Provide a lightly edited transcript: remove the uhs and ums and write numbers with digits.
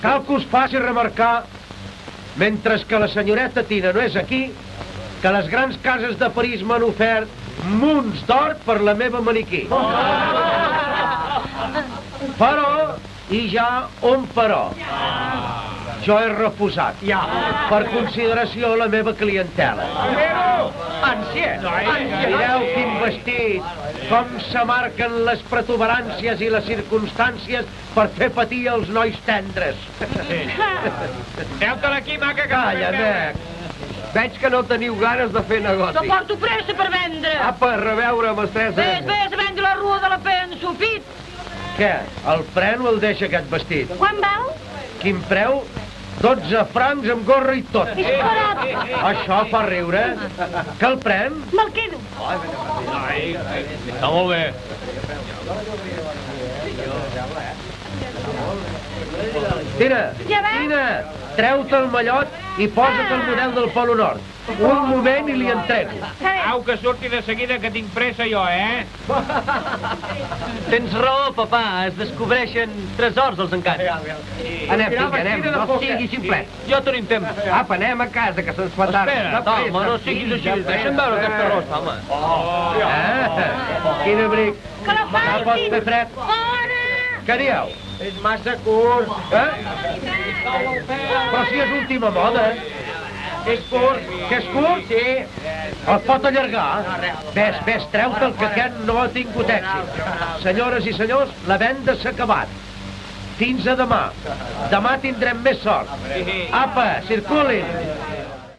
Cal que us faci remarcar, mentre que la senyoreta Tina no és aquí, que les grans cases de París m'han ofert munts d'or per la meva maniquí. Però, i ja un però. Jo he refusat, per consideració, la meva clientela. Mireu quin vestit, com se marquen les protuberàncies i les circumstàncies per fer patir els nois tendres. Treu-te-la aquí, maca, que... Calla, Mac. Veig que no teniu ganes de fer negoci. No porto pressa per vendre. Apa, a reveure, mestressa. Vés a vendre la rua de la penso, fit. Què, el pren o el deixa aquest vestit? Quan val? Quin preu? 12 francs amb gorra i tot. És barat. Això fa riure. Que el pren? Me'l quedo. Està molt bé. Tina, Ja va? Tina, treu-te el mallot i posa't el model del Polo Nord. Un moment i li entrego. Au, que surti de seguida, que tinc pressa jo, eh? Tens raó, papà. Es descobreixen tresors als encants. Anem, vinga, anem. No sigui ximplet. Jo tenim temps. Apa, anem a casa, que se'ns fa tard. Espera't, home, no siguis així. Deixa'm veure aquesta rosa, home. Quin abric. Que la Ja pot facin. fer fred. Fora! Què dieu? És massa curt. Però si és última moda. És curt. Que és curt? Sí. El pot allargar? Ves, treu-te'l, que aquest no ha tingut èxit. Senyores i senyors, la venda s'ha acabat. Fins a demà. Demà tindrem més sort. Apa, circulin.